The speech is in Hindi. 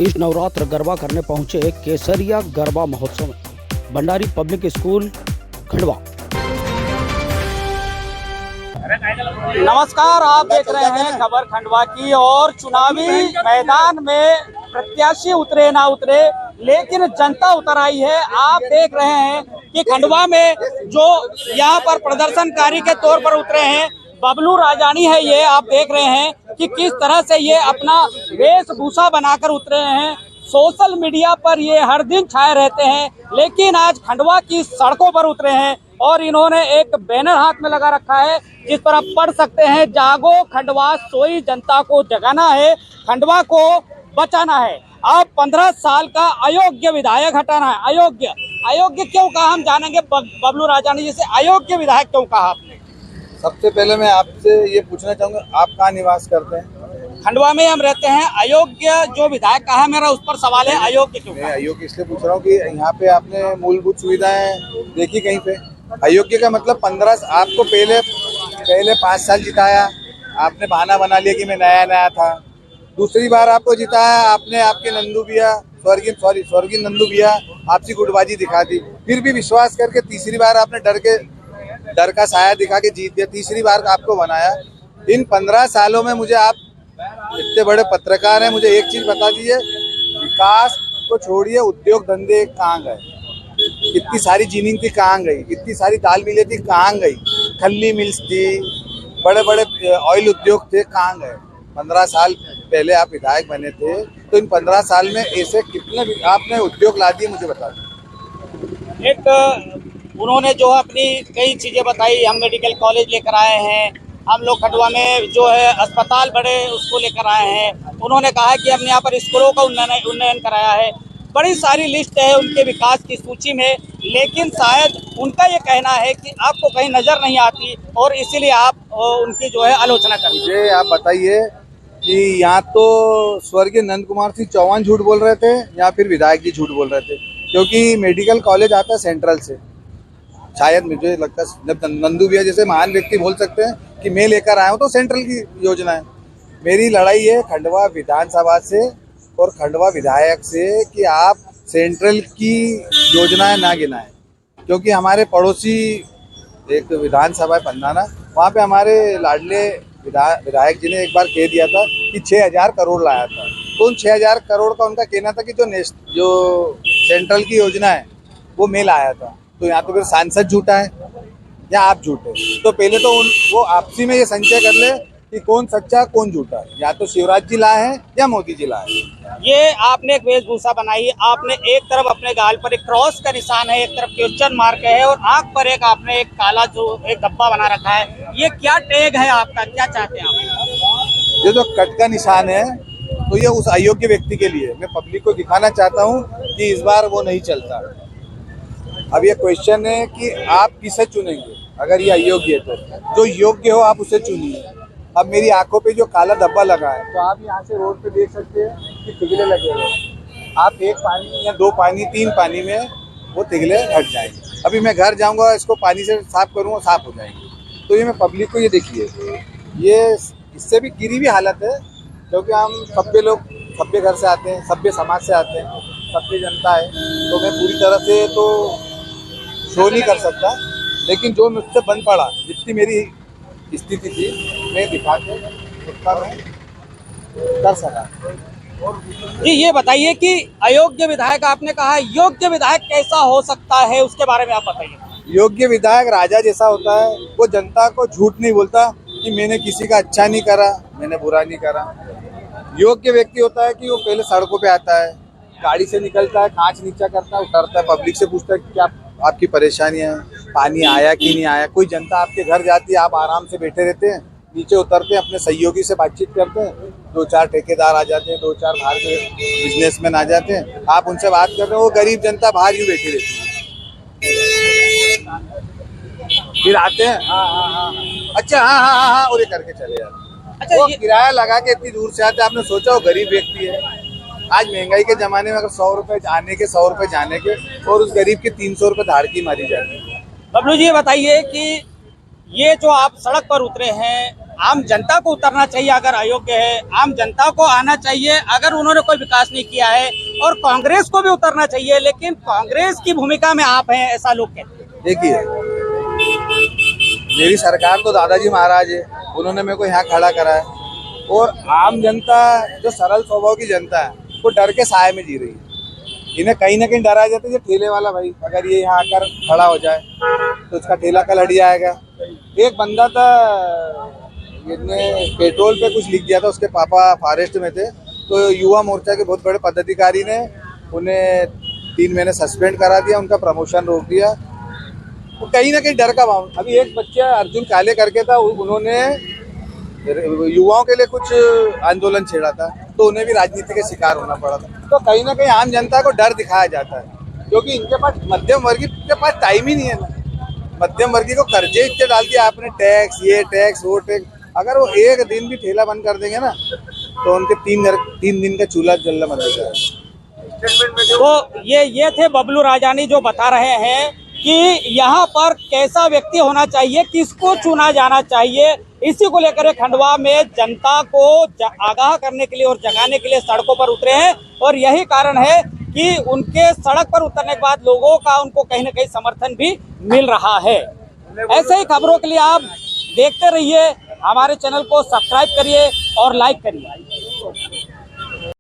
इस नवरात्र गरबा करने पहुंचे केसरिया गरबा महोत्सव में भंडारी पब्लिक स्कूल खंडवा। नमस्कार, आप देख रहे हैं खबर खंडवा की। और चुनावी मैदान में प्रत्याशी उतरे ना उतरे, लेकिन जनता उतर आई है। आप देख रहे हैं कि खंडवा में जो यहाँ पर प्रदर्शनकारी के तौर पर उतरे हैं, बबलू राजानी है। ये आप देख रहे हैं कि किस तरह से ये अपना वेशभूषा बनाकर उतरे हैं। सोशल मीडिया पर ये हर दिन छाए रहते हैं, लेकिन आज खंडवा की सड़कों पर उतरे हैं और इन्होंने एक बैनर हाथ में लगा रखा है जिस पर आप पढ़ सकते हैं, जागो खंडवा, सोई जनता को जगाना है, खंडवा को बचाना है। अब 15 साल का अयोग्य विधायक हटाना है। अयोग्य क्यों कहा, हम जानेंगे बबलू राजानी जी से। अयोग्य विधायक क्यों कहा आपने? सबसे पहले मैं आपसे ये पूछना चाहूँगा, आप कहाँ निवास करते हैं? खंडवा में हम रहते हैं। अयोग्य जो विधायक कहा, मेरा उस पर सवाल है, अयोग्य क्यों? मैं अयोग्य इसलिए पूछ रहा हूँ कि यहाँ पे आपने मूलभूत सुविधाएं देखी कहीं पे? अयोग्य का मतलब 15, आपको पहले 5 साल जिताया, आपने बहाना बना लिया कि मैं नया था। दूसरी बार आपको जिताया, आपने आपके नंदू भैया, स्वर्गीय नंदू भैया आपसी गुटबाजी दिखा दी। फिर भी विश्वास करके तीसरी बार आपने डर का साया दिखा के जीत दिया। तीसरी बार आपको बनाया। इन 15 सालों में मुझे, आप इतने बड़े पत्रकार हैं, मुझे एक चीज बता दीजिए, विकास को छोड़िए, उद्योग धंधे कहाँ गए? इतनी सारी जीनिंग थी, कहाँ गई? इतनी सारी दाल मिलें थी, कहाँ गई? खल्ली मिल्स थी, बड़े बड़े ऑयल उद्योग थे, कहाँ गए? 15 साल पहले आप विधायक बने थे, तो इन 15 साल में ऐसे कितने आपने उद्योग ला दिए, मुझे बता दीजिए। एक उन्होंने जो अपनी कई चीजें बताई, हम मेडिकल कॉलेज लेकर आए हैं, हम लोग खंडवा में जो है अस्पताल बड़े उसको लेकर आए हैं। उन्होंने कहा कि हमने यहाँ पर स्कूलों का उन्नयन कराया है। बड़ी सारी लिस्ट है उनके विकास की सूची में, लेकिन शायद उनका ये कहना है कि आपको कहीं नजर नहीं आती और इसीलिए आप उनकी जो है आलोचना करते हैं। मुझे आप बताइए कि यहाँ तो स्वर्गीय नंद कुमार सिंह चौहान झूठ बोल रहे थे या फिर विधायक जी झूठ बोल रहे थे? क्योंकि मेडिकल कॉलेज आता है सेंट्रल से, शायद मुझे लगता है जब नंदू भैया जैसे महान व्यक्ति बोल सकते हैं कि मैं लेकर आया हूँ, तो सेंट्रल की योजना है। मेरी लड़ाई है खंडवा विधानसभा से और खंडवा विधायक से कि आप सेंट्रल की योजनाएं ना गिनाएं, क्योंकि हमारे पड़ोसी एक विधानसभा है पंधाना, वहाँ पे हमारे लाडले विधायक जी ने एक बार कह दिया था कि 6000 करोड़ लाया था। तो उन 6000 करोड़ का उनका कहना था कि जो सेंट्रल की योजना है वो मैं लाया था। तो यहाँ तो फिर सांसद झूठा है या आप झूठे? तो पहले तो वो आपसी में ये संचय कर ले कि कौन सच्चा कौन झूठा है। या तो शिवराज जी लाए हैं या मोदी जी लाए हैं। ये आपने एक वेशभूषा बनाई है, आपने एक तरफ अपने गाल पर एक क्रॉस का निशान है, एक तरफ क्वेश्चन मार्क है और आंख पर आपने एक काला जो एक धब्बा बना रखा है। ये क्या टैग है आपका, क्या चाहते हैं आप? ये जो कट का निशान है तो ये उस अयोग्य व्यक्ति के लिए, मैं पब्लिक को दिखाना चाहता हूँ कि इस बार वो नहीं चलता। अब ये क्वेश्चन है कि आप किसे चुनेंगे? अगर ये अयोग्य है तो जो योग्य हो आप उसे चुनिए। अब मेरी आंखों पे जो काला धब्बा लगा है, तो आप यहाँ से रोड पे देख सकते हैं कि तिगले लगे हुए। आप 1 पानी या 2 पानी 3 पानी में वो तिगले हट जाएंगे। अभी मैं घर जाऊँगा, इसको पानी से साफ करूँगा, साफ हो जाएंगे। तो ये मैं पब्लिक को ये देखिए, ये इससे भी गिरी हुई हालत है, क्योंकि हम सभ्य लोग सभ्य घर से आते हैं, सभ्य समाज से आते हैं, सभ्य जनता है। तो मैं पूरी तरह से तो शो नहीं कर सकता, लेकिन जो मुझसे बन पड़ा, जितनी मेरी स्थिति थी, मैं दिखा के उसका मैं कर सका। जी ये बताइए कि अयोग्य विधायक आपने कहा, योग्य विधायक कैसा हो सकता है, उसके बारे में आप बताइए। योग्य विधायक राजा जैसा होता है, वो जनता को झूठ नहीं बोलता कि मैंने किसी का अच्छा नहीं करा, मैंने बुरा नहीं करा। योग्य व्यक्ति होता है कि वो पहले सड़कों पे आता है, गाड़ी से निकलता है, कांच नीचा करता है, उतरता है, पब्लिक से पूछता है कि क्या आपकी परेशानी है, पानी आया कि नहीं आया। कोई जनता आपके घर जाती है, आप आराम से बैठे रहते हैं, नीचे उतरते हैं, अपने सहयोगी से बातचीत करते हैं, 2-4 ठेकेदार आ जाते हैं, 2-4 बाहर के बिजनेसमैन आ जाते हैं, आप उनसे बात कर रहे हो, वो गरीब जनता बाहर यूँ बैठी रहती है। फिर आते हैं, अच्छा हाँ और ये करके चले जाते। अच्छा, वो किराया लगा के इतनी दूर से आते हैं, आपने सोचा वो गरीब व्यक्ति है? आज महंगाई के जमाने में अगर 100 रुपए आने के, 100 रुपए जाने के, और उस गरीब के 300 रुपए धाड़की मारी जाती है। बबलू जी ये बताइए कि ये जो आप सड़क पर उतरे हैं, आम जनता को उतरना चाहिए अगर अयोग्य है, आम जनता को आना चाहिए अगर उन्होंने कोई विकास नहीं किया है, और कांग्रेस को भी उतरना चाहिए। लेकिन कांग्रेस की भूमिका में आप हैं, ऐसा लोग कहते हैं। देखिए, मेरी सरकार तो दादाजी महाराज है, उन्होंने मेरे को यहाँ खड़ा करा है, और आम जनता जो सरल स्वभाव की जनता है वो डर के साए में जी रही है। इन्हें कहीं ना कहीं डरा जाता है, ये ठेले वाला भाई अगर ये यहाँ आकर खड़ा हो जाए तो इसका ठेला कल हट जाएगा। एक बंदा था, इसने पेट्रोल पे कुछ लिख दिया था, उसके पापा फॉरेस्ट में थे, तो युवा मोर्चा के बहुत बड़े पदाधिकारी ने उन्हें 3 महीने सस्पेंड करा दिया, उनका प्रमोशन रोक दिया। तो कहीं ना कहीं डर का माहौल। अभी एक बच्चा अर्जुन काले करके था, उन्होंने युवाओं के लिए कुछ आंदोलन छेड़ा था, तो उन्हें भी राजनीति के शिकार होना पड़ा था। तो कहीं ना कहीं आम जनता को डर दिखाया जाता है, क्योंकि इनके पास मध्यम वर्गीय के पास टाइम ही नहीं है ना। मध्यम वर्गीय को कर्जे इतने डाल दिया आपने, टैक्स, ये टैक्स, वो टैक्स। अगर वो एक दिन भी ठेला बंद कर देंगे ना तो उनके 3 दिन का चूल्हा जलना बंद हो जाएगा। तो ये थे बबलू राजानी जो बता रहे हैं कि यहाँ पर कैसा व्यक्ति होना चाहिए, किसको चुना जाना चाहिए। इसी को लेकर खंडवा में जनता को आगाह करने के लिए और जगाने के लिए सड़कों पर उतरे हैं, और यही कारण है कि उनके सड़क पर उतरने के बाद लोगों का उनको कहीं ना कहीं समर्थन भी मिल रहा है। ऐसे ही खबरों के लिए आप देखते रहिए, हमारे चैनल को सब्सक्राइब करिए और लाइक करिए।